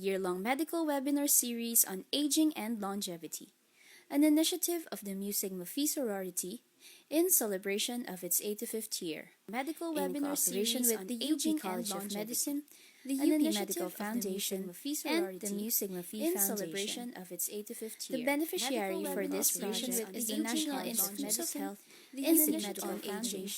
year-long medical webinar series on aging and longevity, an initiative of the Mu Sigma Phi sorority in celebration of its 85th year. Medical webinar series with the UP College of Medicine, the UP Medical Foundation, and the Mu Sigma Phi in celebration of its 85th year. The beneficiary for this project is the National Institute of Health, the Institute on Aging,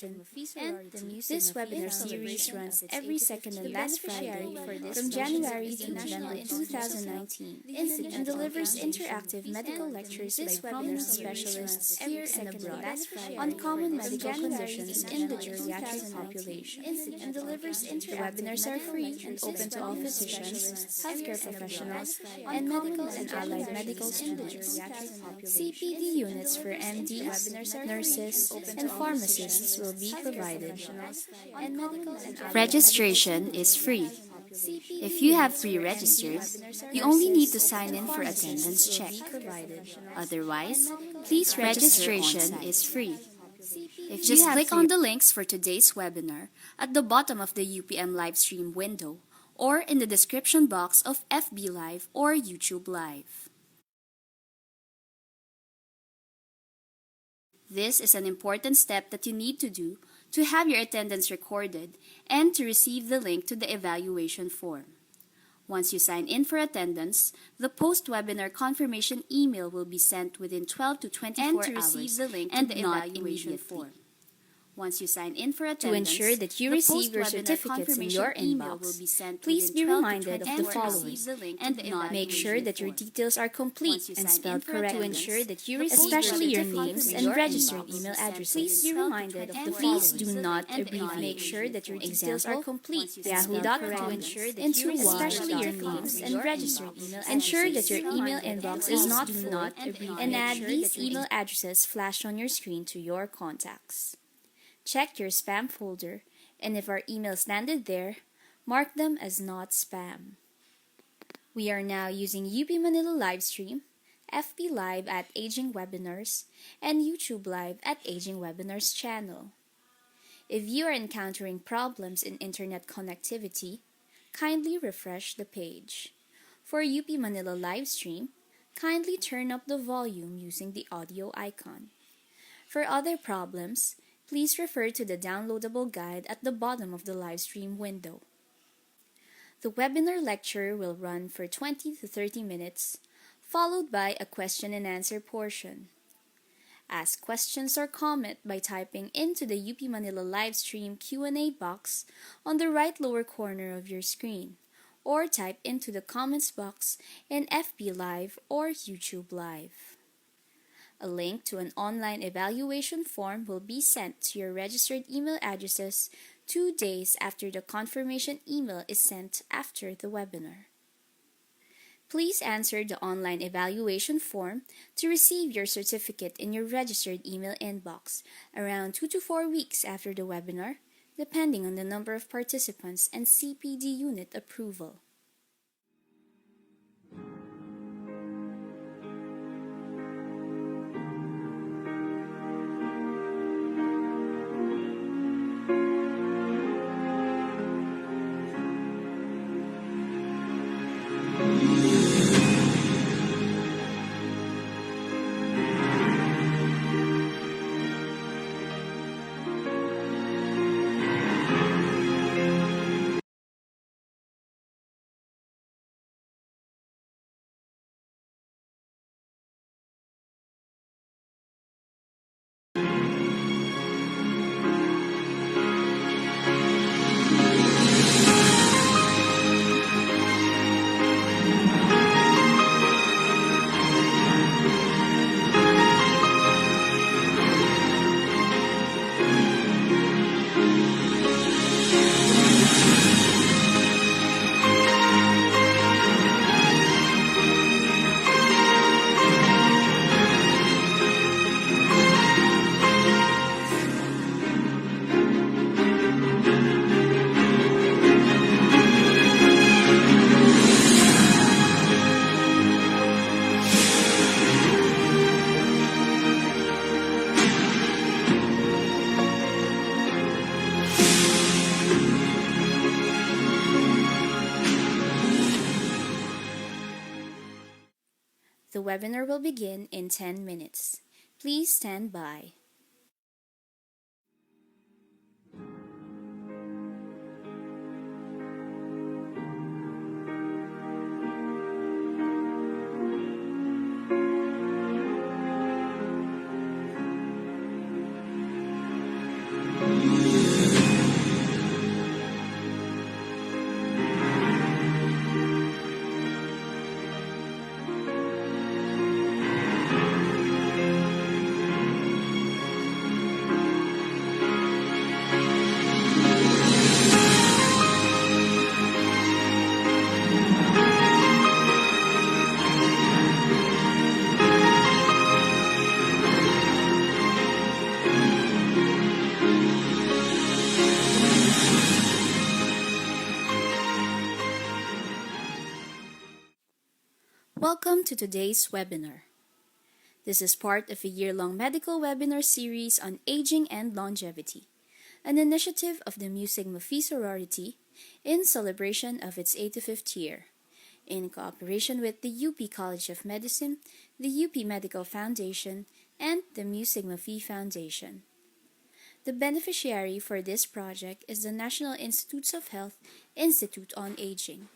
and this webinar series runs every second and last Friday from January to November 2019 and delivers interactive medical lectures by prominent specialists here and abroad on common medical conditions in the geriatric population. The webinars are free and open to all physicians, healthcare professionals, and medical and allied medical students. CPD units for MDs, nurses, and pharmacists will be provided. Registration is free. If you have pre-registered, you only need to sign in for attendance check. Otherwise, please registration is free. Just click on the links for today's webinar at the bottom of the UPM livestream window or in the description box of FB Live or YouTube Live. This is an important step that you need to do to have your attendance recorded and to receive the link to the evaluation form. Once you sign in for attendance, the post-webinar confirmation email will be sent within 12 to 24 hours receive the link and the evaluation form. Once you sign in for attendance, to ensure that you receive your certificates in your inbox, please be reminded of the following. Make sure that your details are complete and spelled correctly, especially your names and registered email addresses. Please be reminded of the following. Please do not abbreviate. Make sure that your details are complete. Yahoo.com into especially your names and registered email addresses. Ensure that your email inbox is not full and add these email addresses flashed on your screen to your contacts. Check your spam folder, and if our emails landed there, mark them as not spam. We are now using UP Manila Livestream, FB Live at Aging Webinars, and YouTube Live at Aging Webinars channel. If you are encountering problems in internet connectivity, kindly refresh the page. For UP Manila Livestream, kindly turn up the volume using the audio icon. For other problems, please refer to the downloadable guide at the bottom of the livestream window. The webinar lecture will run for 20 to 30 minutes, followed by a question and answer portion. Ask questions or comment by typing into the UP Manila livestream Q&A box on the right lower corner of your screen, or type into the comments box in FB Live or YouTube Live. A link to an online evaluation form will be sent to your registered email addresses 2 days after the confirmation email is sent after the webinar. Please answer the online evaluation form to receive your certificate in your registered email inbox around 2 to 4 weeks after the webinar, depending on the number of participants and CPD unit approval. The webinar will begin in 10 minutes. Please stand by. Welcome to today's webinar. This is part of a year-long medical webinar series on aging and longevity, an initiative of the Mu Sigma Phi sorority in celebration of its 85th year, in cooperation with the UP College of Medicine, the UP Medical Foundation, and the Mu Sigma Phi Foundation. The beneficiary for this project is the National Institutes of Health Institute on Aging.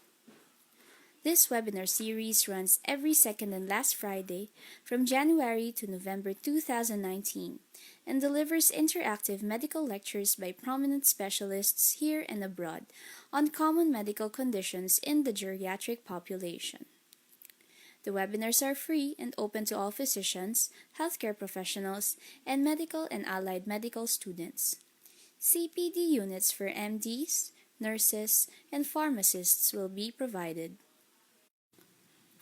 This webinar series runs every second and last Friday from January to November 2019 and delivers interactive medical lectures by prominent specialists here and abroad on common medical conditions in the geriatric population. The webinars are free and open to all physicians, healthcare professionals, and medical and allied medical students. CPD units for MDs, nurses, and pharmacists will be provided.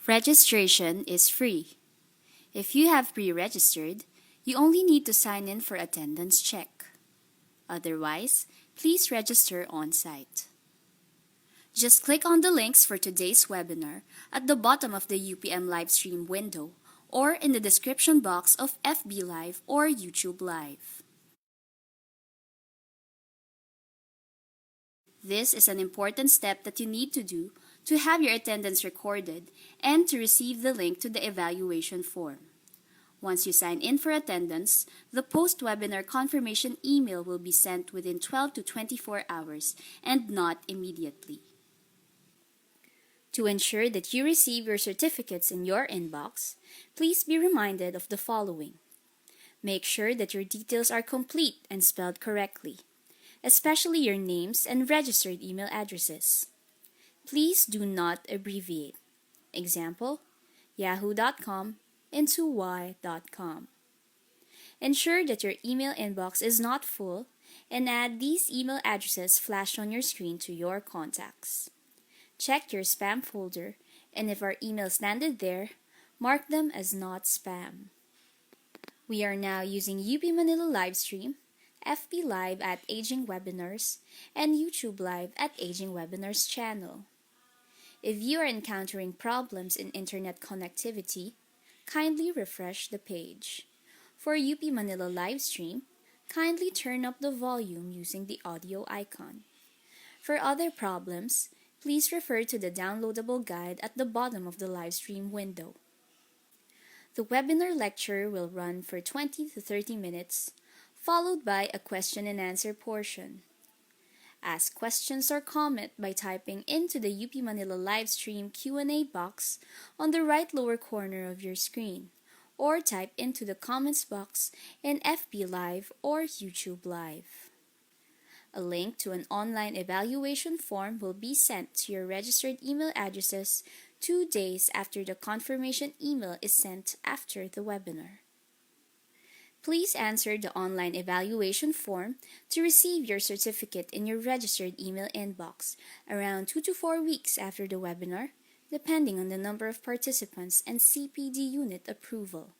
Registration is free. If you have pre-registered, you only need to sign in for attendance check. Otherwise, please register on-site. Just click on the links for today's webinar at the bottom of the UPM livestream window or in the description box of FB Live or YouTube Live. This is an important step that you need to do to have your attendance recorded and to receive the link to the evaluation form. Once you sign in for attendance, the post-webinar confirmation email will be sent within 12 to 24 hours and not immediately. To ensure that you receive your certificates in your inbox, please be reminded of the following. Make sure that your details are complete and spelled correctly, especially your names and registered email addresses. Please do not abbreviate. Example, yahoo.com into y.com. Ensure that your email inbox is not full and add these email addresses flashed on your screen to your contacts. Check your spam folder, and if our emails landed there, mark them as not spam. We are now using UP Manila Livestream, FB Live at Aging Webinars, and YouTube Live at Aging Webinars channel. If you are encountering problems in internet connectivity, kindly refresh the page. For UP Manila Livestream, kindly turn up the volume using the audio icon. For other problems, please refer to the downloadable guide at the bottom of the livestream window. The webinar lecture will run for 20 to 30 minutes, followed by a question and answer portion. Ask questions or comment by typing into the UP Manila Livestream Q&A box on the right lower corner of your screen, or type into the comments box in FB Live or YouTube Live. A link to an online evaluation form will be sent to your registered email addresses 2 days after the confirmation email is sent after the webinar. Please answer the online evaluation form to receive your certificate in your registered email inbox around 2 to 4 weeks after the webinar, depending on the number of participants and CPD unit approval.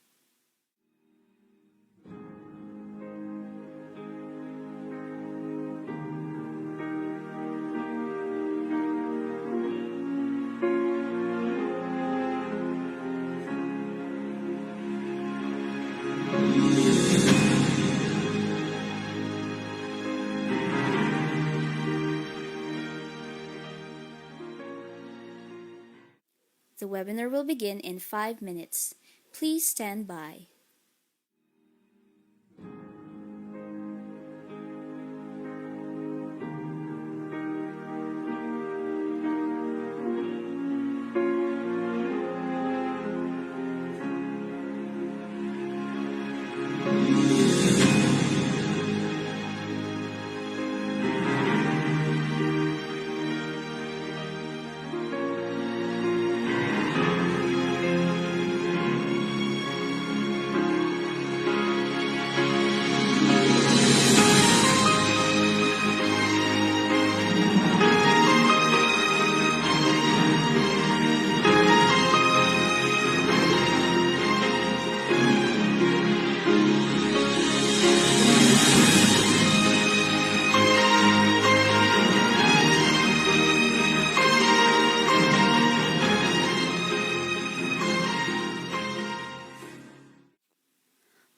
The webinar will begin in 5 minutes. Please stand by.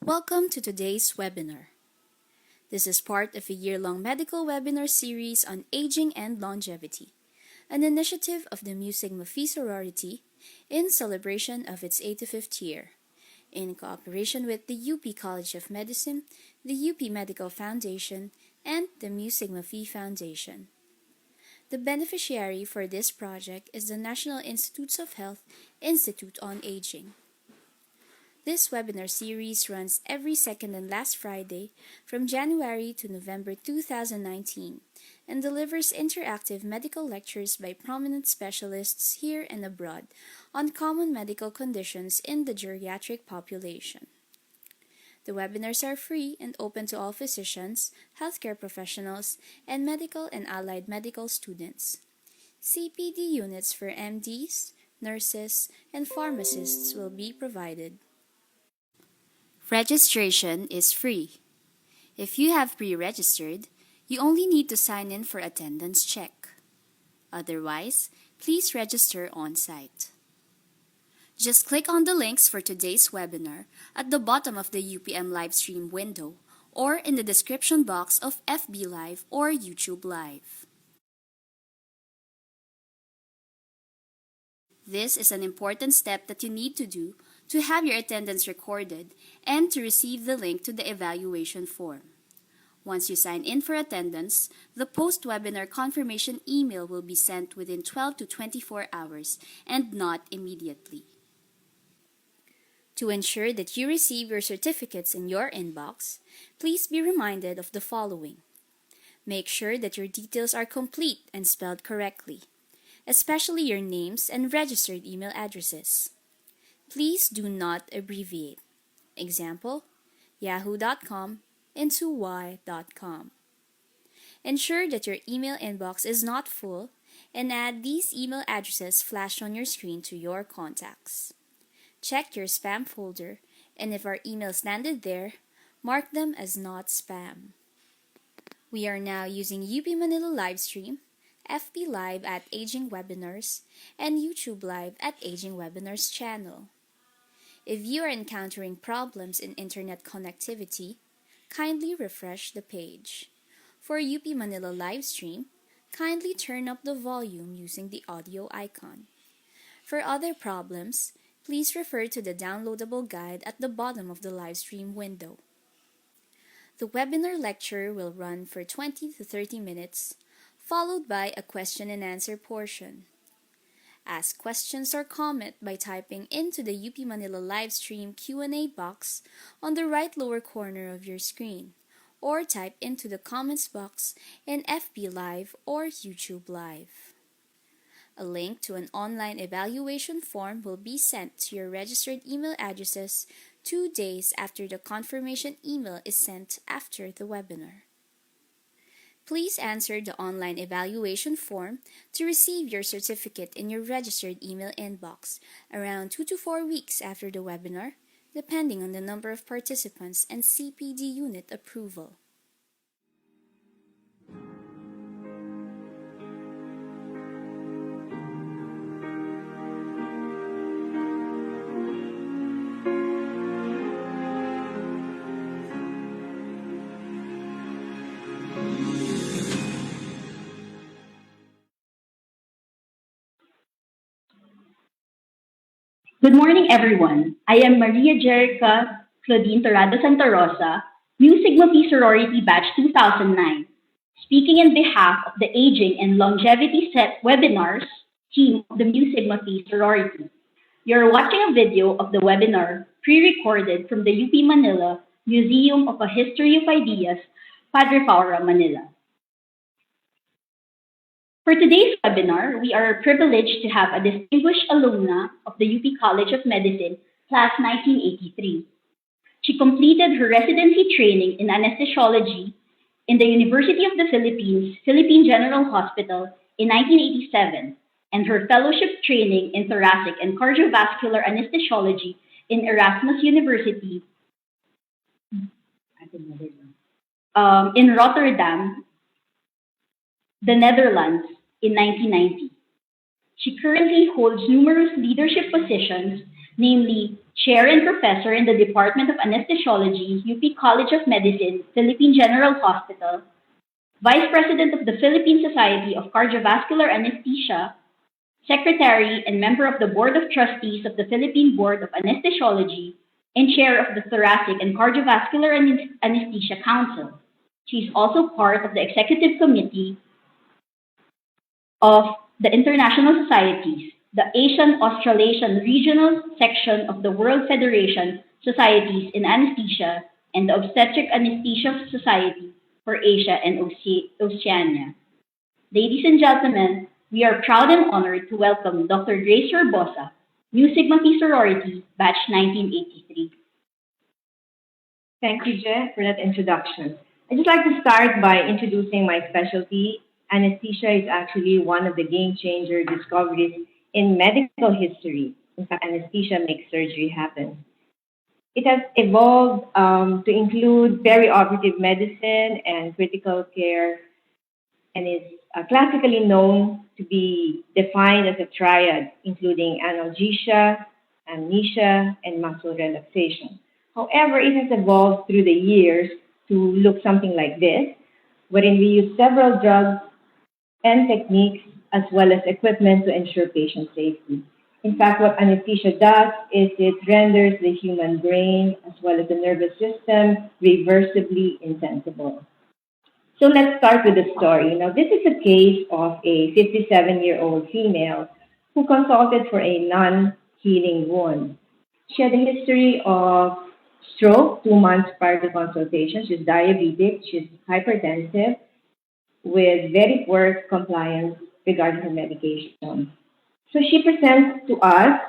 Welcome to today's webinar. This is part of a year-long medical webinar series on aging and longevity, an initiative of the Mu Sigma Phi sorority in celebration of its 85th year, in cooperation with the UP College of Medicine, the UP Medical Foundation, and the Mu Sigma Phi Foundation. The beneficiary for this project is the National Institutes of Health Institute on Aging. This webinar series runs every second and last Friday from January to November 2019 and delivers interactive medical lectures by prominent specialists here and abroad on common medical conditions in the geriatric population. The webinars are free and open to all physicians, healthcare professionals, and medical and allied medical students. CPD units for MDs, nurses, and pharmacists will be provided. Registration is free. If you have pre-registered, you only need to sign in for attendance check. Otherwise, please register on-site. Just click on the links for today's webinar at the bottom of the UPM livestream window or in the description box of FB Live or YouTube Live. This is an important step that you need to do to have your attendance recorded and to receive the link to the evaluation form. Once you sign in for attendance, the post-webinar confirmation email will be sent within 12 to 24 hours and not immediately. To ensure that you receive your certificates in your inbox, please be reminded of the following. Make sure that your details are complete and spelled correctly, especially your names and registered email addresses. Please do not abbreviate. Example, yahoo.com into y.com. Ensure that your email inbox is not full and add these email addresses flashed on your screen to your contacts. Check your spam folder, and if our emails landed there, mark them as not spam. We are now using UP Manila Livestream, FB Live at Aging Webinars, and YouTube Live at Aging Webinars channel. If you are encountering problems in internet connectivity, kindly refresh the page. For UP Manila Livestream, kindly turn up the volume using the audio icon. For other problems, please refer to the downloadable guide at the bottom of the livestream window. The webinar lecture will run for 20 to 30 minutes, followed by a question and answer portion. Ask questions or comment by typing into the UP Manila Livestream Q&A box on the right lower corner of your screen, or type into the comments box in FB Live or YouTube Live. A link to an online evaluation form will be sent to your registered email addresses 2 days after the confirmation email is sent after the webinar. Please answer the online evaluation form to receive your certificate in your registered email inbox around 2 to 4 weeks after the webinar, depending on the number of participants and CPD unit approval. Good morning, everyone. I am Maria Jerica Claudine Torrado Santa Rosa, Mu Sigma Phi Sorority Batch 2009, speaking in behalf of the Aging and Longevity Set webinars team of the Mu Sigma Phi Sorority. You're watching a video of the webinar pre-recorded from the UP Manila Museum of a History of Ideas, Padre Paura, Manila. For today's webinar, we are privileged to have a distinguished alumna of the UP College of Medicine, class 1983. She completed her residency training in anesthesiology in the University of the Philippines, Philippine General Hospital in 1987, and her fellowship training in thoracic and cardiovascular anesthesiology in Erasmus University in Rotterdam, the Netherlands, in 1990. She currently holds numerous leadership positions, namely Chair and Professor in the Department of Anesthesiology, UP College of Medicine, Philippine General Hospital, Vice President of the Philippine Society of Cardiovascular Anesthesia, Secretary and member of the Board of Trustees of the Philippine Board of Anesthesiology, and Chair of the Thoracic and Cardiovascular Anesthesia Council. She is also part of the Executive Committee of the International Societies, the Asian Australasian Regional Section of the World Federation Societies in Anesthesia, and the Obstetric Anesthesia Society for Asia and Oceania. Ladies and gentlemen, we are proud and honored to welcome Dr. Grace Herbosa, Mu Sigma Phi Sorority, Batch 1983. Thank you, Je, for that introduction. I'd just like to start by introducing my specialty. Anesthesia is actually one of the game changer discoveries in medical history. In fact, anesthesia makes surgery happen. It has evolved to include perioperative medicine and critical care, and is classically known to be defined as a triad, including analgesia, amnesia, and muscle relaxation. However, it has evolved through the years to look something like this, wherein we use several drugs and techniques as well as equipment to ensure patient safety. In fact, what anesthesia does is it renders the human brain as well as the nervous system reversibly insensible. So let's start with the story. Now, this is a case of a 57-year-old female who consulted for a non-healing wound. She had a history of stroke 2 months prior to consultation. She's diabetic, she's hypertensive, with very poor compliance regarding her medication. So she presents to us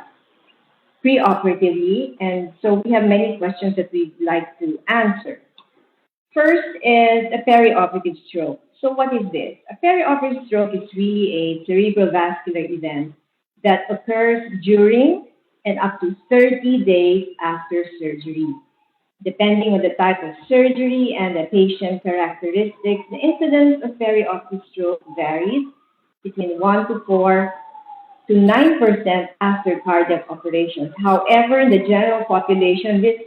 pre-operatively, and so we have many questions that we'd like to answer. First is a perioperative stroke. So what is this? A perioperative stroke is really a cerebral vascular event that occurs during and up to 30 days after surgery. Depending on the type of surgery and the patient characteristics, the incidence of perioperative stroke varies between 1 to 4 to 9% after cardiac operations. However, in the general population, this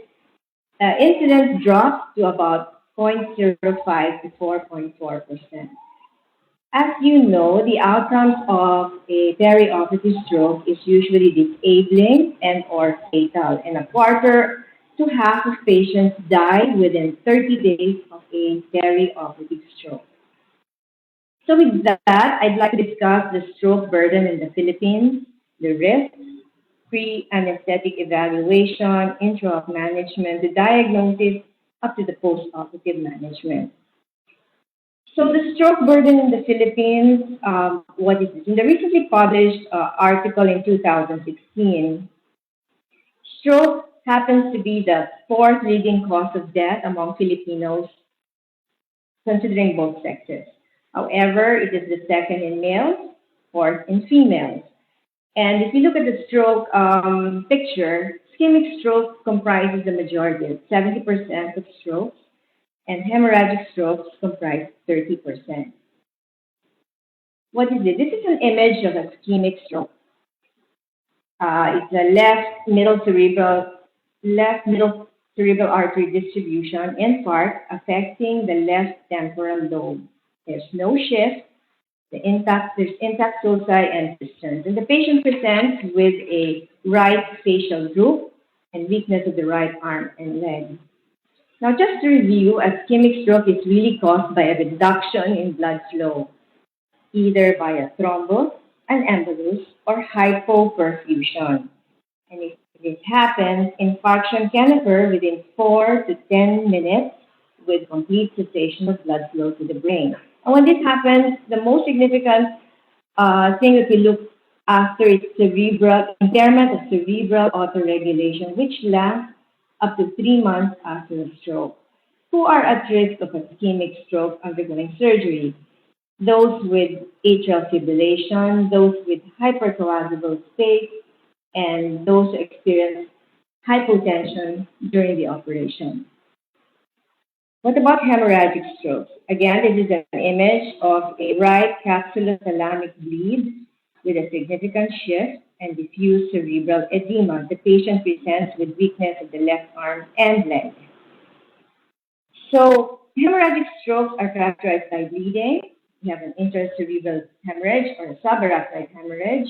incidence drops to about 0.05 to 4.4%. As you know, the outcomes of a perioperative stroke is usually disabling and or fatal, and a quarter to half of patients die within 30 days of a perioperative stroke. So with that, I'd like to discuss the stroke burden in the Philippines, the risks, pre-anesthetic evaluation, intra-op management, the diagnosis, up to the post-operative management. So the stroke burden in the Philippines, what is this? In the recently published article in 2016, stroke happens to be the fourth leading cause of death among Filipinos, considering both sexes. However, it is the second in males, fourth in females. And if you look at the stroke picture, ischemic stroke comprises the majority, 70% of strokes, and hemorrhagic strokes comprise 30%. What is it? This is an image of a ischemic stroke. It's a left middle cerebral artery distribution in part affecting the left temporal lobe. There's no shift. There's intact sulci and cisterns. And the patient presents with a right facial droop, and weakness of the right arm and leg. Now, just to review, ischemic stroke is really caused by a reduction in blood flow, either by a thrombus, an embolus, or hypoperfusion. And if this happens, infarction can occur within 4 to 10 minutes with complete cessation of blood flow to the brain. And when this happens, the most significant thing that we look after is cerebral impairment of cerebral autoregulation, which lasts up to 3 months after a stroke. Who are at risk of ischemic stroke undergoing surgery? Those with atrial fibrillation, those with hypercoagulable state, and those who experience hypotension during the operation. What about hemorrhagic strokes? Again, this is an image of a right capsulothalamic bleed with a significant shift and diffuse cerebral edema. The patient presents with weakness of the left arm and leg. So, hemorrhagic strokes are characterized by bleeding. We have an intracerebral hemorrhage or a subarachnoid hemorrhage,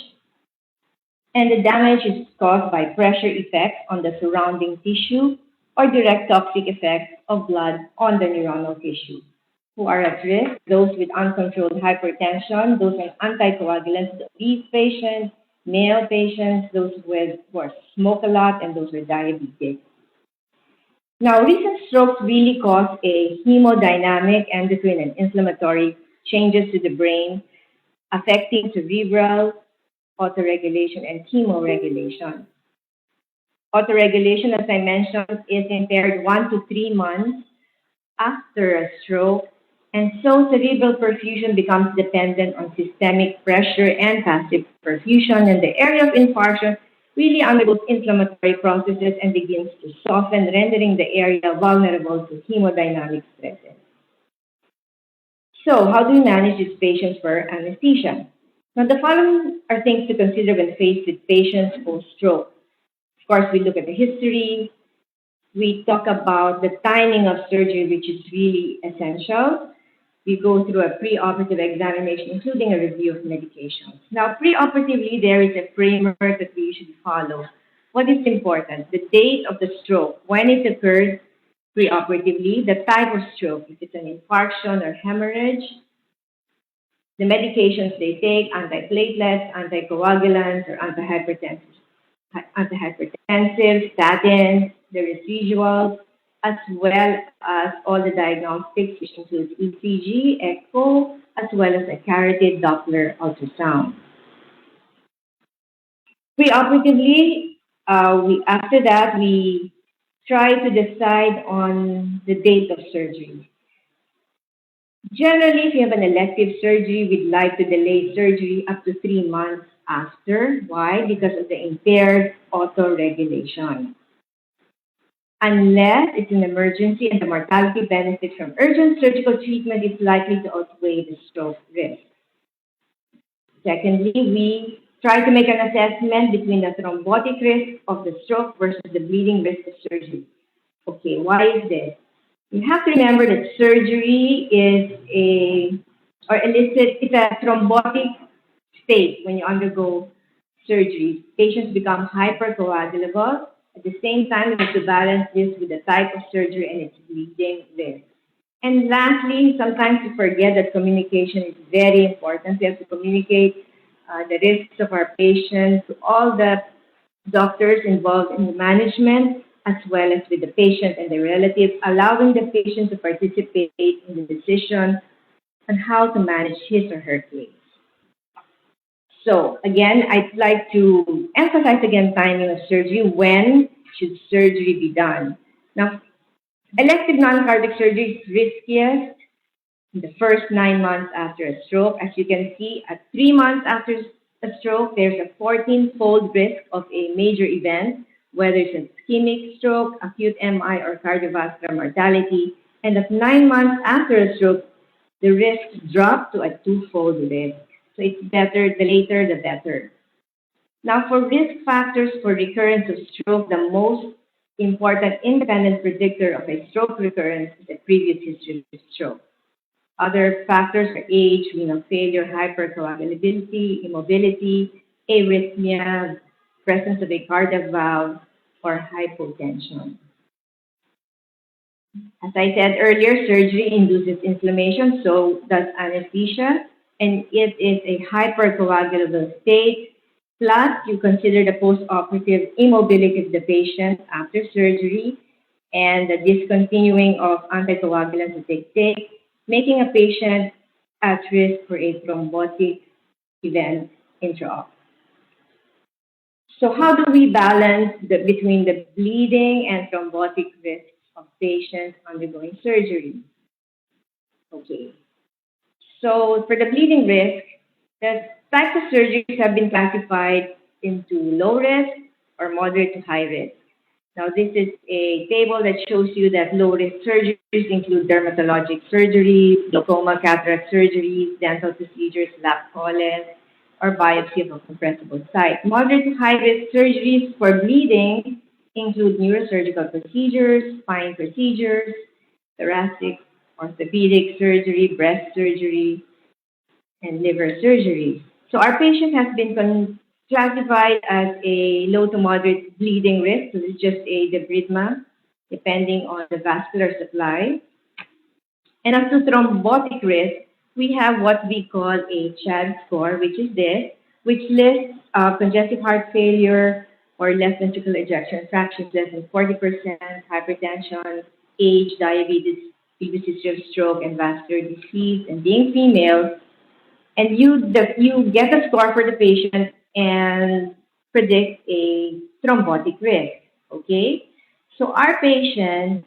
and the damage is caused by pressure effects on the surrounding tissue or direct toxic effects of blood on the neuronal tissue. Who are at risk? Those with uncontrolled hypertension, those on anticoagulants, obese patients, male patients, those who are smoke a lot, and those who are diabetic. Now, recent strokes really cause a hemodynamic, endocrine, and inflammatory changes to the brain, affecting cerebral autoregulation and chemoregulation. Autoregulation, as I mentioned, is impaired 1 to 3 months after a stroke, and so cerebral perfusion becomes dependent on systemic pressure and passive perfusion, and the area of infarction really undergoes inflammatory processes and begins to soften, rendering the area vulnerable to hemodynamic stresses. So, how do we manage these patients for anesthesia? Now, the following are things to consider when faced with patients post-stroke. Of course, we look at the history. We talk about the timing of surgery, which is really essential. We go through a preoperative examination, including a review of medications. Now, preoperatively, there is a framework that we usually follow. What is important? The date of the stroke, when it occurred preoperatively, the type of stroke, if it's an infarction or hemorrhage, the medications they take, antiplatelets, anticoagulants, or antihypertensives, statins, the residuals, as well as all the diagnostics, which includes ECG, echo, as well as a carotid Doppler ultrasound. Preoperatively, after that, we try to decide on the date of surgery. Generally, if you have an elective surgery, we'd like to delay surgery up to 3 months after. Why? Because of the impaired autoregulation. Unless it's an emergency and the mortality benefit from urgent surgical treatment is likely to outweigh the stroke risk. Secondly, we try to make an assessment between the thrombotic risk of the stroke versus the bleeding risk of surgery. Okay, why is this? You have to remember that surgery it's a thrombotic state when you undergo surgery. Patients become hypercoagulable. At the same time, you have to balance this with the type of surgery and its bleeding risk. And lastly, sometimes we forget that communication is very important. We have to communicate the risks of our patients to all the doctors involved in the management, as well as with the patient and the relatives, allowing the patient to participate in the decision on how to manage his or her case. So again, I'd like to emphasize again timing of surgery. When should surgery be done? Now, elective non-cardiac surgery is riskiest in the first 9 months after a stroke. As you can see, at 3 months after a stroke, there's a 14-fold risk of a major event, whether it's an ischemic stroke, acute MI, or cardiovascular mortality. And at 9 months after a stroke, the risks drop to a 2-fold risk. So it's better, the later, the better. Now, for risk factors for recurrence of stroke, the most important independent predictor of a stroke recurrence is a previous history of stroke. Other factors are age, renal failure, hypercoagulability, immobility, arrhythmia, presence of a cardiac valve, or hypotension. As I said earlier, surgery induces inflammation, so does anesthesia, and it is a hypercoagulable state. Plus, you consider the post-operative immobility of the patient after surgery and the discontinuing of anticoagulants that they take, making a patient at risk for a thrombotic event intraop. So how do we balance between the bleeding and thrombotic risks of patients undergoing surgery? Okay. So for the bleeding risk, the types of surgeries have been classified into low risk or moderate to high risk. Now this is a table that shows you that low risk surgeries include dermatologic surgeries, glaucoma, cataract surgeries, dental procedures, lap colon, or biopsy of a compressible site. Moderate to high risk surgeries for bleeding include neurosurgical procedures, spine procedures, thoracic, orthopedic surgery, breast surgery, and liver surgery. So our patient has been classified as a low to moderate bleeding risk. So this is just a debridement, depending on the vascular supply. And as to thrombotic risk, we have what we call a CHAD score, which is this, which lists congestive heart failure or left ventricular ejection fraction less than 40%, hypertension, age, diabetes, previous history of stroke, and vascular disease, and being female. And you get a score for the patient and predict a thrombotic risk. Okay, so our patient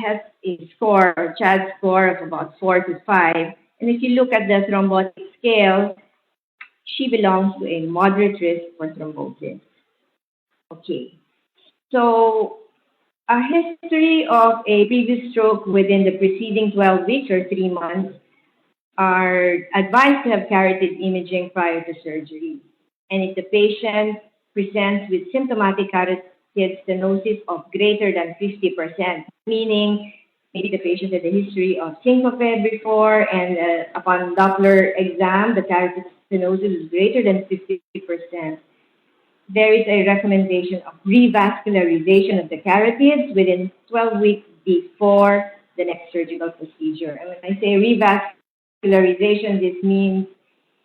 has a score, or CHAD score of about 4 to 5, and if you look at the thrombotic scale, she belongs to a moderate risk for thrombosis. Okay, so a history of a previous stroke within the preceding 12 weeks or 3 months are advised to have carotid imaging prior to surgery. And if the patient presents with symptomatic carotid stenosis of greater than 50%, meaning maybe the patient had a history of syncope before, and upon Doppler exam, the carotid stenosis is greater than 50%, there is a recommendation of revascularization of the carotids within 12 weeks before the next surgical procedure. And when I say revascularization, this means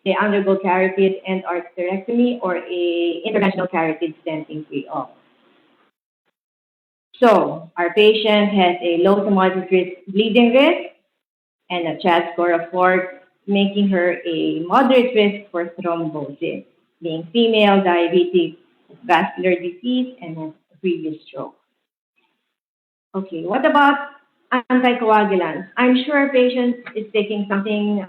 they undergo carotid and arterectomy or a interventional carotid stenting pre-op. So our patient has a low to moderate risk bleeding risk and a CHAD score of 4, making her a moderate risk for thrombosis, being female, diabetic, vascular disease, and has a previous stroke. Okay, what about anticoagulants? I'm sure our patient is taking something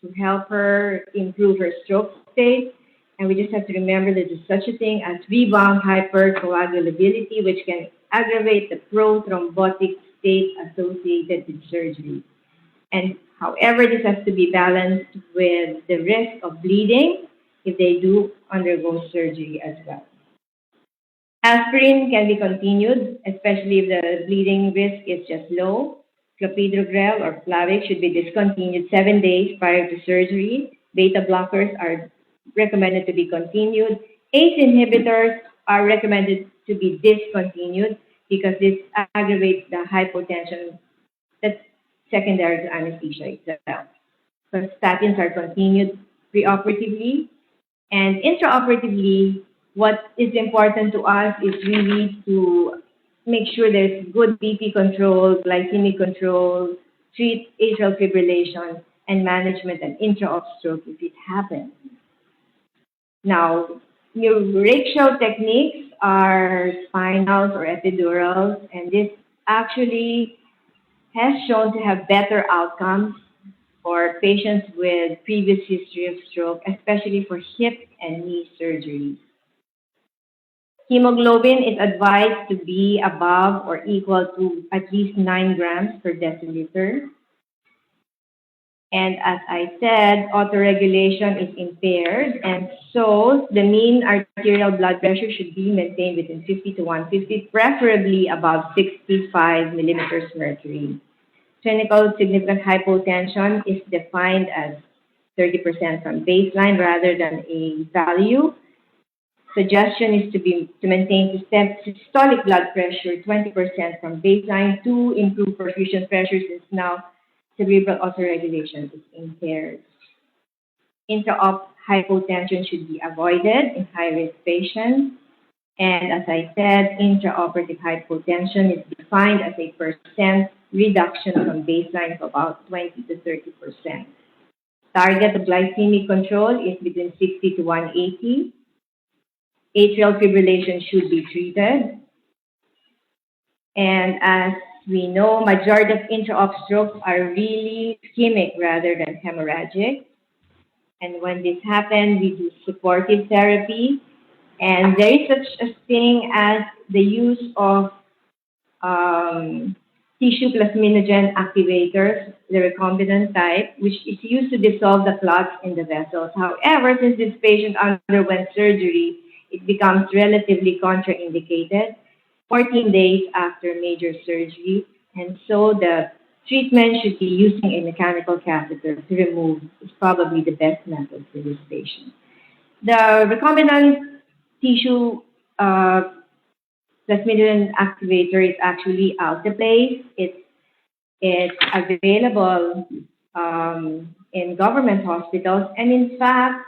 to help her improve her stroke state, and we just have to remember that there's such a thing as rebound hypercoagulability, which can aggravate the prothrombotic state associated with surgery. And however, this has to be balanced with the risk of bleeding if they do undergo surgery as well. Aspirin can be continued, especially if the bleeding risk is just low. Clopidogrel or Plavix should be discontinued 7 days prior to surgery. Beta blockers are recommended to be continued. ACE inhibitors are recommended to be discontinued because this aggravates the hypotension that's secondary to anesthesia itself. So statins are continued preoperatively, and intraoperatively, what is important to us is really to make sure there's good BP control, glycemic control, treat atrial fibrillation, and management and intra-op stroke if it happens. Now, neuraxial techniques are spinals or epidurals, and this actually has shown to have better outcomes for patients with previous history of stroke, especially for hip and knee surgeries. Hemoglobin is advised to be above or equal to at least 9 grams per deciliter. And as I said, autoregulation is impaired, and so the mean arterial blood pressure should be maintained within 50 to 150, preferably above 65 millimeters mercury. Clinical significant hypotension is defined as 30% from baseline rather than a value. Suggestion is to maintain systolic blood pressure 20% from baseline to improve perfusion pressure since now cerebral autoregulation is impaired. Intra-op hypotension should be avoided in high-risk patients. And as I said, intraoperative hypotension is defined as a percent reduction from baseline of about 20 to 30%. Target of glycemic control is between 60 to 180. Atrial fibrillation should be treated. And as we know, majority of intra-op strokes are really ischemic rather than hemorrhagic. And when this happens, we do supportive therapy. And there is such a thing as the use of tissue plasminogen activators, the recombinant type, which is used to dissolve the clots in the vessels. However, since this patient underwent surgery, it becomes relatively contraindicated 14 days after major surgery, and so the treatment should be using a mechanical catheter to remove is probably the best method for this patient. The recombinant tissue plasminogen activator is actually alteplase. It's available in government hospitals, and in fact,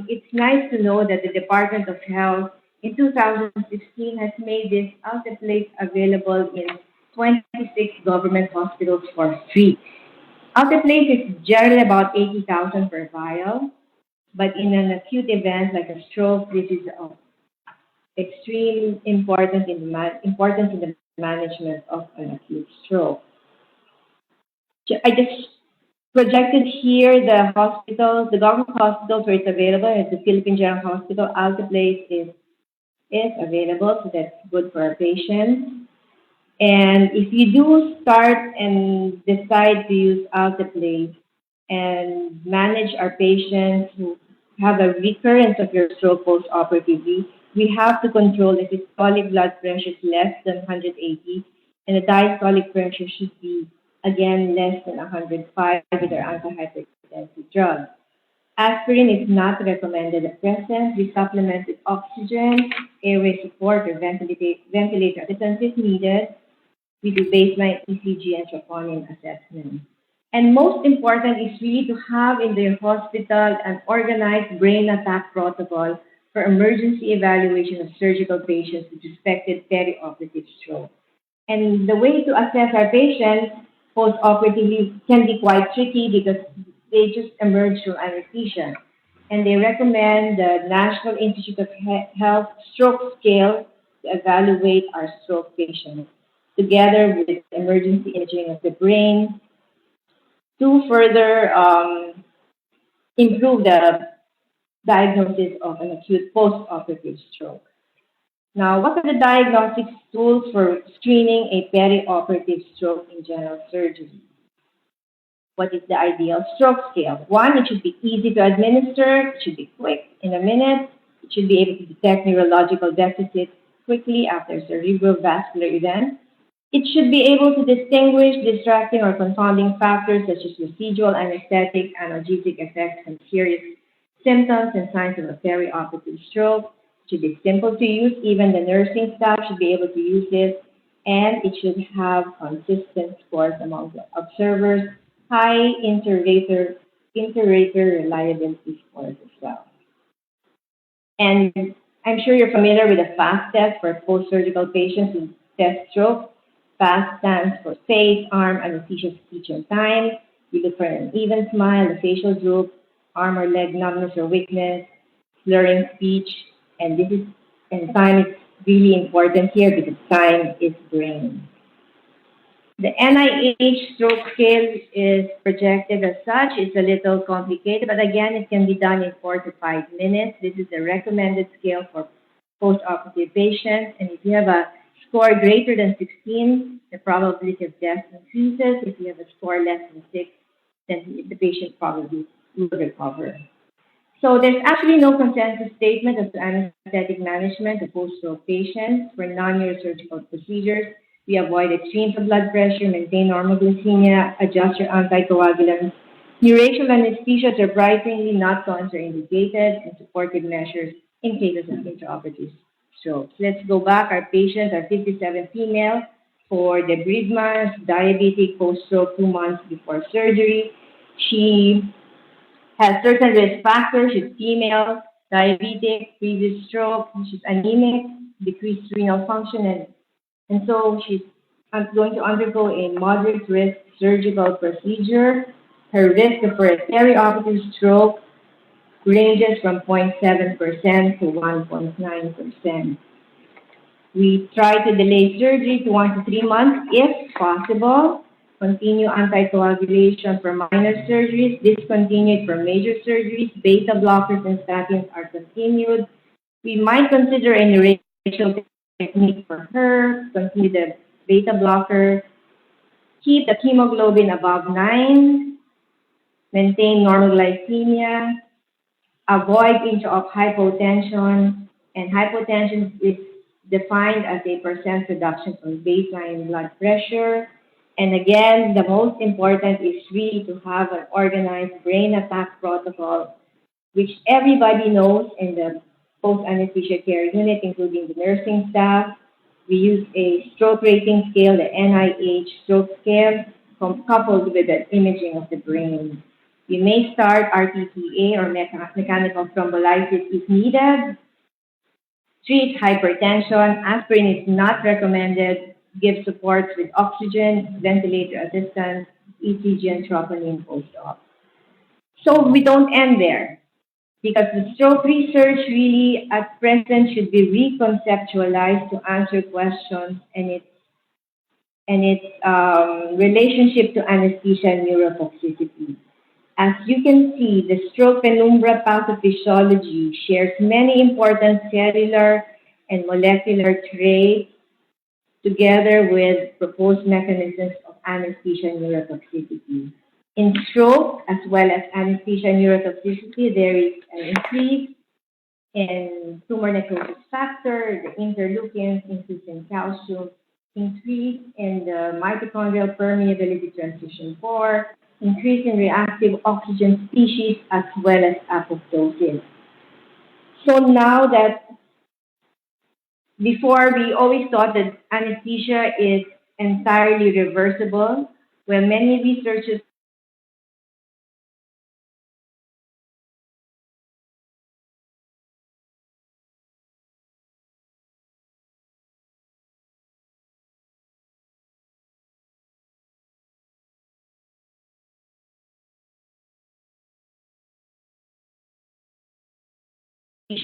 it's nice to know that the Department of Health in 2016 has made this alteplase available in 26 government hospitals for free. Alteplase is generally about 80,000 per vial, but in an acute event like a stroke, this is extreme importance in the management of an acute stroke. I just projected here the hospitals, the government hospitals where it's available. At the Philippine General Hospital, Alteplase is available, so that's good for our patients. And if you do start and decide to use Alteplase and manage our patients who have a recurrence of your stroke post-operatively, we have to control the systolic blood pressure is less than 180, and the diastolic pressure should be, again, less than 105 with our antihypertensive drugs. Aspirin is not recommended at present. We supplement with oxygen, airway support, or ventilator assistance if needed. We do baseline ECG and troponin assessment. And most important is really to have in the hospital an organized brain attack protocol for emergency evaluation of surgical patients with suspected perioperative stroke. And the way to assess our patients post-operatively can be quite tricky because they just emerge from anesthesia. And they recommend the National Institute of Health Stroke Scale to evaluate our stroke patients, together with emergency imaging of the brain to further improve the diagnosis of an acute post-operative stroke. Now, what are the diagnostic tools for screening a perioperative stroke in general surgery? What is the ideal stroke scale? One, it should be easy to administer, it should be quick, in a minute, it should be able to detect neurological deficits quickly after cerebrovascular event. It should be able to distinguish distracting or confounding factors such as residual anesthetic, analgesic effects, and serious symptoms and signs of a perioperative stroke. It should be simple to use. Even the nursing staff should be able to use this, and it should have consistent scores among the observers, high inter-rater reliability scores as well. And I'm sure you're familiar with the FAST test for post-surgical patients who test stroke. FAST stands for face, arm, anesthesia, speech, and time. We look for an even smile, a facial droop, arm or leg numbness or weakness, slurring speech, and time is really important here because time is brain. The NIH stroke scale is projected as such. It's a little complicated, but again, it can be done in 4 to 5 minutes. This is the recommended scale for post-operative patients, and if you have a score greater than 16, the probability of death increases. If you have a score less than 6, then the patient probably will recover. So there's actually no consensus statement as to anesthetic management of post-stroke patients. For non-neurosurgical procedures, we avoid extremes of blood pressure, maintain normal glycemia, adjust your anticoagulants. Neurational anesthesia, surprisingly not contraindicated, and supportive measures in cases of intraoperative stroke. Let's go back. Our patients are 57 female for the Bridgman's diabetic post-stroke 2 months before surgery. She has certain risk factors. She's female, diabetic, previous stroke. She's anemic, decreased renal function, and so she's going to undergo a moderate risk surgical procedure. Her risk for a perioperative stroke ranges from 0.7% to 1.9%. We try to delay surgery to 1 to 3 months if possible. Continue anticoagulation for minor surgeries, discontinued for major surgeries. Beta blockers and statins are continued. We might consider any ratio technique for her, continue the beta blocker, keep the hemoglobin above 9, maintain normal glycemia, avoid intra-op hypotension, and hypotension is defined as a percent reduction from baseline blood pressure. And again, the most important is really to have an organized brain attack protocol, which everybody knows in the post-anesthesia care unit, including the nursing staff. We use a stroke rating scale, the NIH stroke scale, coupled with the imaging of the brain. We may start RTCA or mechanical thrombolysis if needed. Treat hypertension. Aspirin is not recommended. Give supports with oxygen, ventilator assistance, ECG, and troponin post-op. So we don't end there, because the stroke research really at present should be reconceptualized to answer questions and its relationship to anesthesia and neurotoxicity. As you can see, the stroke penumbra pathophysiology shares many important cellular and molecular traits together with proposed mechanisms of anesthesia and neurotoxicity. In stroke, as well as anesthesia and neurotoxicity, there is an increase in tumor necrosis factor, the interleukins, increase in calcium, increase in the mitochondrial permeability transition 4, increase in reactive oxygen species, as well as apoptosis. So now that before we always thought that anesthesia is entirely reversible, well, many researchers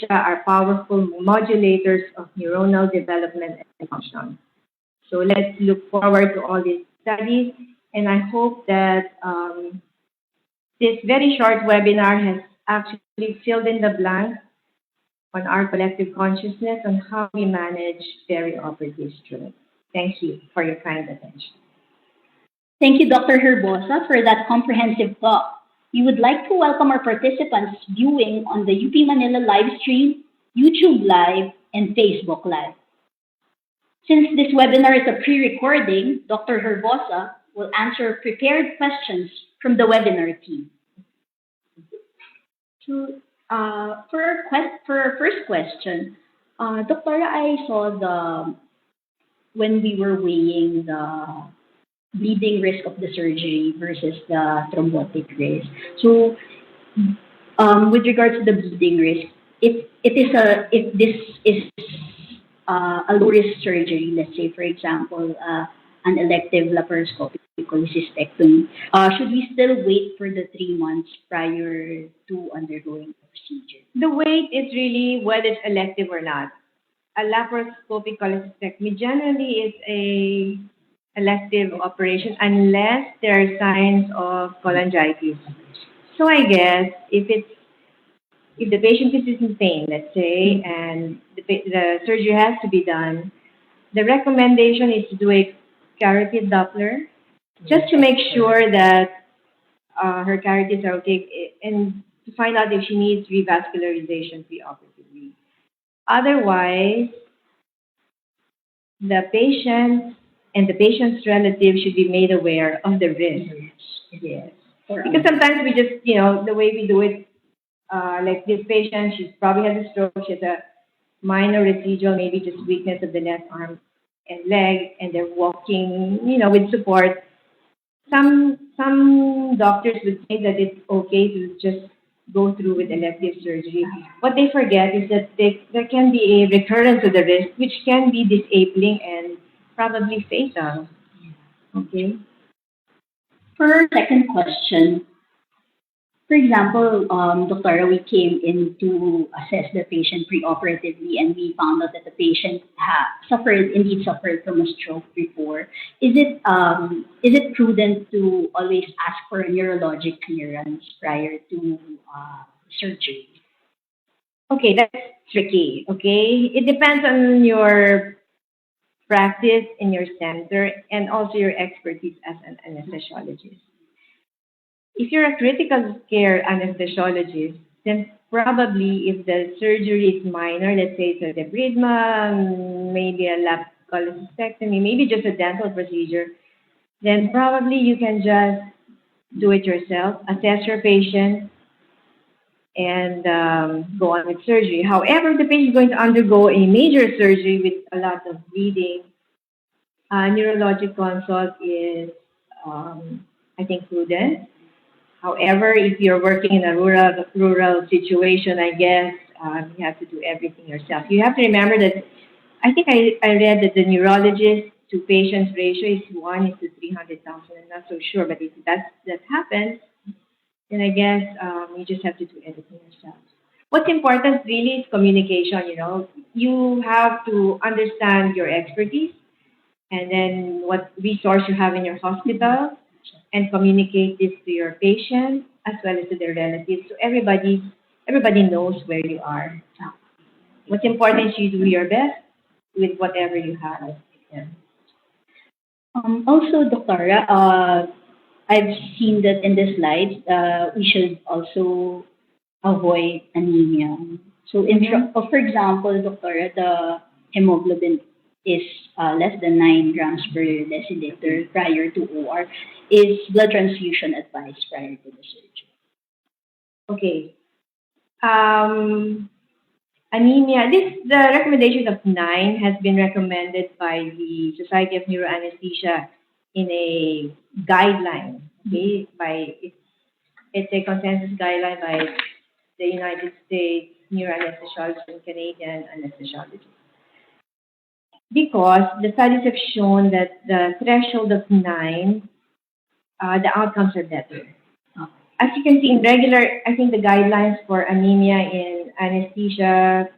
are powerful modulators of neuronal development and function. So let's look forward to all these studies, and I hope that this very short webinar has actually filled in the blank on our collective consciousness on how we manage perioperative stroke. Thank you for your kind attention. Thank you, Dr. Herbosa, for that comprehensive talk. We would like to welcome our participants viewing on the UP Manila live stream, YouTube Live, and Facebook Live. Since this webinar is a pre-recording, Dr. Herbosa will answer prepared questions from the webinar team. For our first question, Dr. I saw when we were weighing the bleeding risk of the surgery versus the thrombotic risk. So, with regards to the bleeding risk, if this is a low risk surgery, let's say for example an elective laparoscopic cholecystectomy, should we still wait for the 3 months prior to undergoing the procedure? The wait is really whether it's elective or not. A laparoscopic cholecystectomy generally is a elective operation unless there are signs of cholangitis. So I guess if the patient is in pain, let's say, and the surgery has to be done, the recommendation is to do a carotid Doppler just to make sure that her carotids are okay and to find out if she needs revascularization preoperatively. Otherwise, the patient and the patient's relative should be made aware of the risk. Yes. Because sometimes we just, the way we do it, like this patient, she probably has a stroke. She has a minor residual, maybe just weakness of the left arm and leg, and they're walking, with support. Some doctors would say that it's okay to just go through with elective surgery. What they forget is that there can be a recurrence of the wrist, which can be disabling and probably fatal. Okay. For our second question, for example, Dr. We came in to assess the patient preoperatively, and we found out that the patient indeed suffered from a stroke before. Is it prudent to always ask for a neurologic clearance prior to surgery? Okay, that's tricky. Okay, it depends on your practice in your center and also your expertise as an anesthesiologist. If you're a critical care anesthesiologist, then probably if the surgery is minor, let's say it's a debridement, maybe a lap cholecystectomy, maybe just a dental procedure, then probably you can just do it yourself, assess your patient, and go on with surgery. However, if the patient is going to undergo a major surgery with a lot of bleeding, neurologic consult is, I think, prudent. However, if you're working in a rural situation, I guess you have to do everything yourself. You have to remember that I think I read that the neurologist to patients ratio is 1:300,000. I'm not so sure, but if that happens, then I guess you just have to do everything yourself. What's important really is communication. You have to understand your expertise and then what resource you have in your hospital and communicate this to your patient as well as to their relatives. So everybody knows where you are. What's important is you do your best with whatever you have. Yeah. Also, Doctora, I've seen that in the slides, we should also avoid anemia. So, for example, Doctora, the hemoglobin is less than 9 grams per deciliter prior to OR. Is blood transfusion advised prior to the surgery? Okay. Anemia. The recommendation of 9 has been recommended by the Society of Neuroanesthesia in a guideline. Okay, it's a consensus guideline by the United States neuroanesthesiologists and Canadian anesthesiologists. Because the studies have shown that the threshold of 9, the outcomes are better. As you can see in regular, I think the guidelines for anemia in anesthesia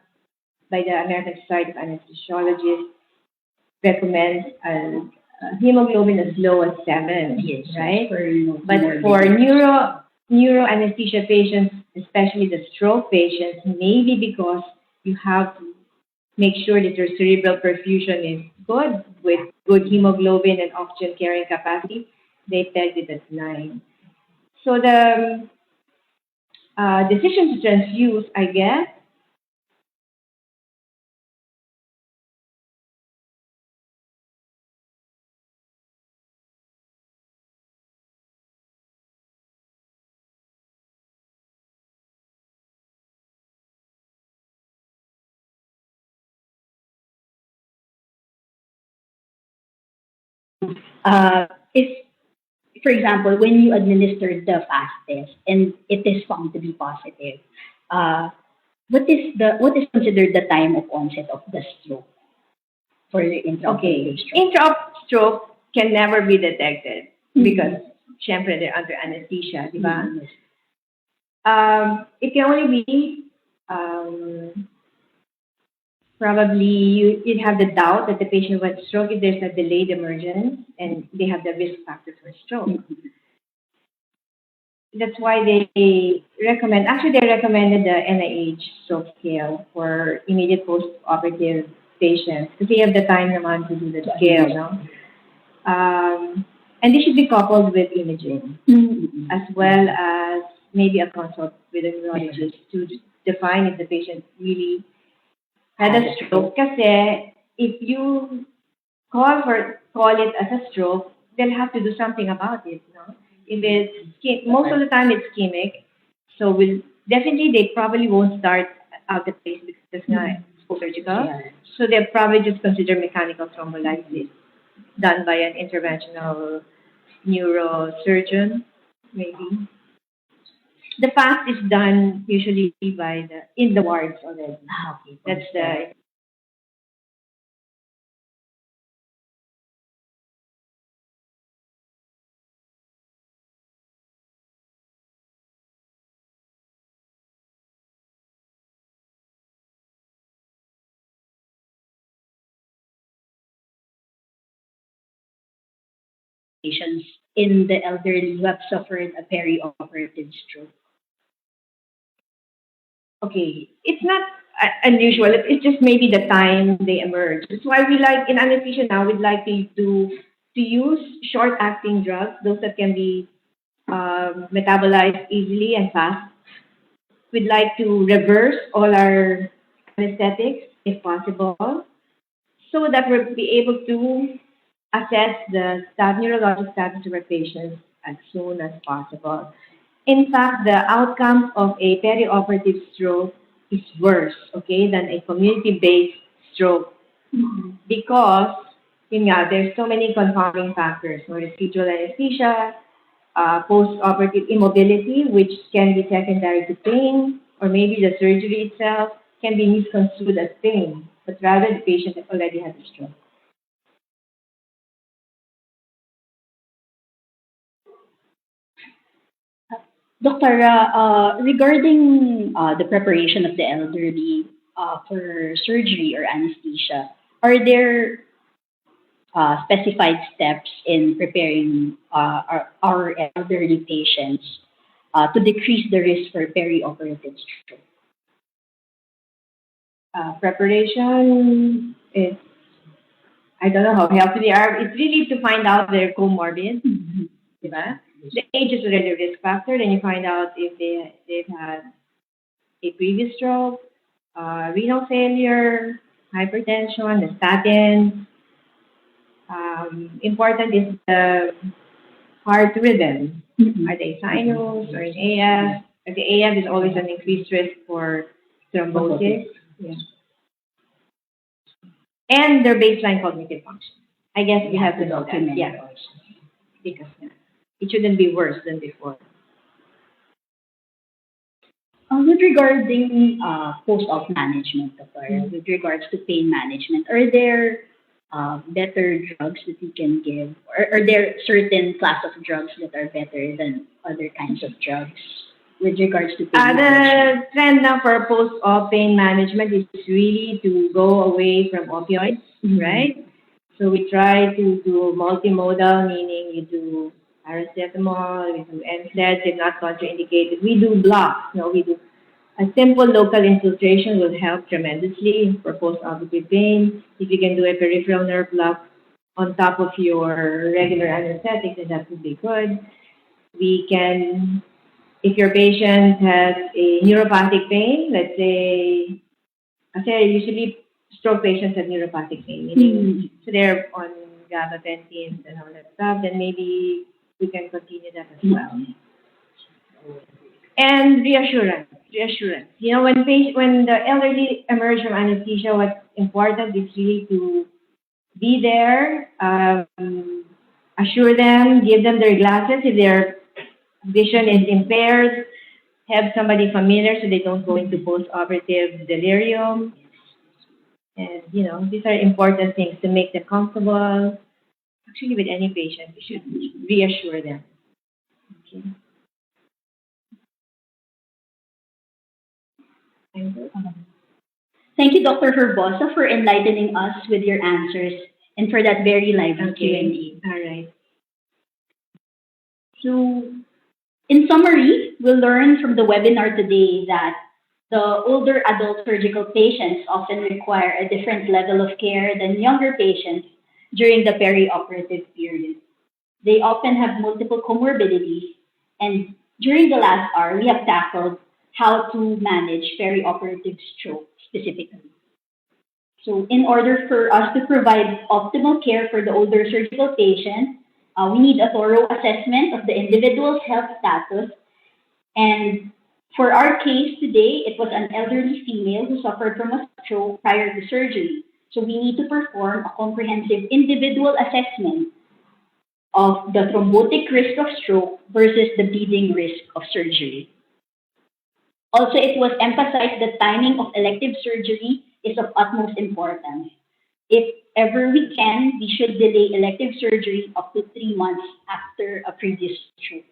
by the American Society of Anesthesiologists recommends a hemoglobin as low as 7, Yes, right? but For neuroanesthesia patients, especially the stroke patients, maybe because you have to make sure that your cerebral perfusion is good with good hemoglobin and oxygen carrying capacity, they pegged it at 9. So the decision to transfuse, I guess, if, for example, when you administer the fast test and it is found to be positive, uh, what is considered the time of onset of the stroke for the okay, intraoperative stroke? intra-op stroke can never be detected Mhm. because, syempre, they're under anesthesia, di ba? Yes. It can only be um, probably you'd have the doubt that the patient went stroke if there's a delayed emergence and they have the risk factor for stroke. Mhm. That's why they recommended the NIH stroke scale for immediate post-operative patients because they have the time naman to do the scale, no? And they should be coupled with imaging Mhm. as well as maybe a consult with a neurologist to define if the patient really had a stroke. Kasi if you call it as a stroke, they'll have to do something about it. No? If it's most of the time it's ischemic, so definitely they probably won't start out the place because it's not surgical. Yeah. So they'll probably just consider mechanical thrombolysis done by an interventional neurosurgeon, maybe. The fast is done usually by the in the wards already. Ah, okay. That's the Patients in the elderly who have suffered a perioperative stroke. okay. It's not unusual. It's just maybe the time they emerge. That's why we like in anesthesia now. We'd like to use short acting drugs, those that can be metabolized easily and fast. We'd like to reverse all our anesthetics if possible, so that we'll be able to assess the neurologic status of our patients as soon as possible. In fact, the outcomes of a perioperative stroke is worse, okay, than a community-based stroke because there's so many confounding factors. So residual anesthesia, post-operative immobility, which can be secondary to pain, or maybe the surgery itself can be misconstrued as pain, but rather the patient has already had a stroke. Doctor, regarding the preparation of the elderly for surgery or anesthesia, are there specified steps in preparing our elderly patients to decrease the risk for perioperative stroke? Preparation is, I don't know how healthy they are. It's really to find out their comorbid, diba? The age is already a risk factor. Then you find out if they've had a previous stroke, renal failure, hypertension, the statins. Important is the heart rhythm. Are they sinus or in AF? The AF is always an increased risk for thrombosis. Yeah. And their baseline cognitive function. I guess we have to know that. Yeah, because it shouldn't be worse than before. With regarding post-op management, Doctor, with regards to pain management, are there better drugs that you can give, or are there certain class of drugs that are better than other kinds of drugs with regards to pain management? The trend now for post-op pain management is really to go away from opioids, right? So we try to do multimodal, meaning you do paracetamol, we do NSAIDs, if not contraindicated. We do blocks. We do a simple local infiltration will help tremendously for post-operative pain. If you can do a peripheral nerve block on top of your regular anesthetic, then that would be good. We can, if your patient has a neuropathic pain, let's say, I say usually stroke patients have neuropathic pain, meaning so they're on gabapentins and all that stuff, then maybe we can continue that as well. And reassurance, reassurance. When the elderly emerge from anesthesia, what's important is really to be there, assure them, give them their glasses if their vision is impaired, have somebody familiar so they don't go into post-operative delirium. And, these are important things to make them comfortable. Actually, with any patient, we should reassure them. Okay. Thank you, Dr. Herbosa, for enlightening us with your answers and for that very lively Q&A. All right. So, in summary, we learned from the webinar today that the older adult surgical patients often require a different level of care than younger patients during the perioperative period. They often have multiple comorbidities, and during the last hour, we have tackled how to manage perioperative stroke specifically. So, in order for us to provide optimal care for the older surgical patient, we need a thorough assessment of the individual's health status and For our case today, it was an elderly female who suffered from a stroke prior to surgery. So we need to perform a comprehensive individual assessment of the thrombotic risk of stroke versus the bleeding risk of surgery. Also, it was emphasized that timing of elective surgery is of utmost importance. If ever we can, we should delay elective surgery up to 3 months after a previous stroke.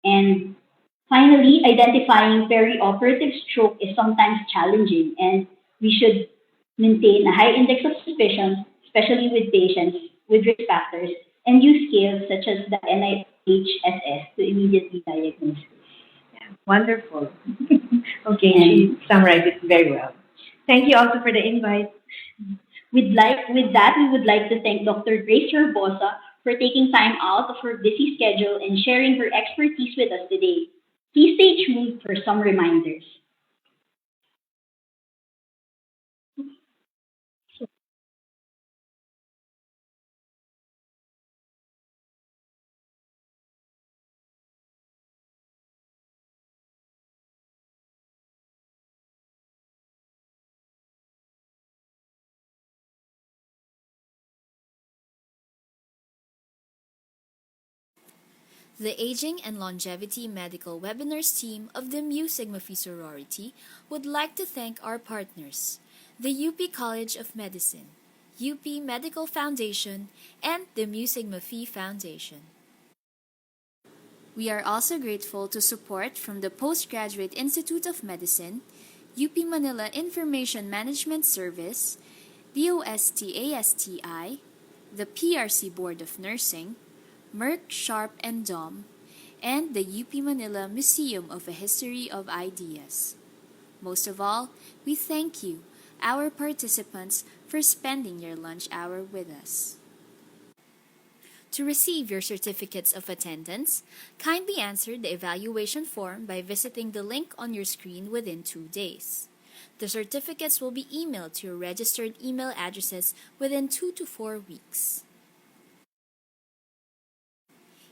And finally, identifying perioperative stroke is sometimes challenging, and we should maintain a high index of suspicion, especially with patients with risk factors, and use scales such as the NIHSS to immediately diagnose. Wonderful. Okay, And she summarized it very well. Thank you also for the invite. with that, we would like to thank Dr. Grace Herbosa for taking time out of her busy schedule and sharing her expertise with us today. Please stay tuned for some reminders. The Aging and Longevity Medical Webinars team of the Mu Sigma Phi sorority would like to thank our partners, the UP College of Medicine, UP Medical Foundation, and the Mu Sigma Phi Foundation. We are also grateful to support from the Postgraduate Institute of Medicine, UP Manila Information Management Service, BOSTASTI, the PRC Board of Nursing, Merck, Sharp and Dom, and the UP Manila Museum of a History of Ideas. Most of all, we thank you, our participants, for spending your lunch hour with us. To receive your certificates of attendance, kindly answer the evaluation form by visiting the link on your screen within 2 days. The certificates will be emailed to your registered email addresses within 2 to 4 weeks.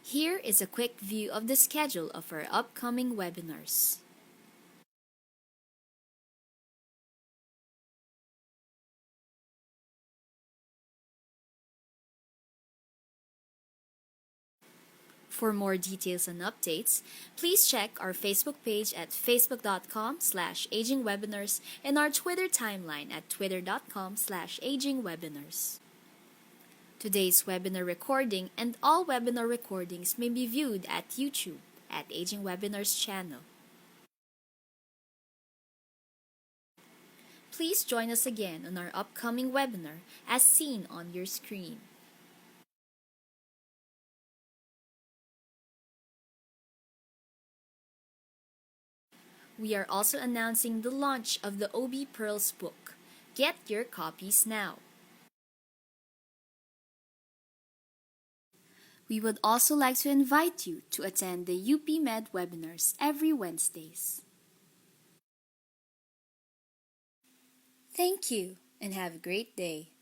Here is a quick view of the schedule of our upcoming webinars. For more details and updates, please check our Facebook page at facebook.com/agingwebinars and our Twitter timeline at twitter.com/agingwebinars. Today's webinar recording and all webinar recordings may be viewed at YouTube at Aging Webinars channel. Please join us again on our upcoming webinar as seen on your screen. We are also announcing the launch of the OB Pearls book. Get your copies now. We would also like to invite you to attend the UP Med webinars every Wednesdays. Thank you and have a great day.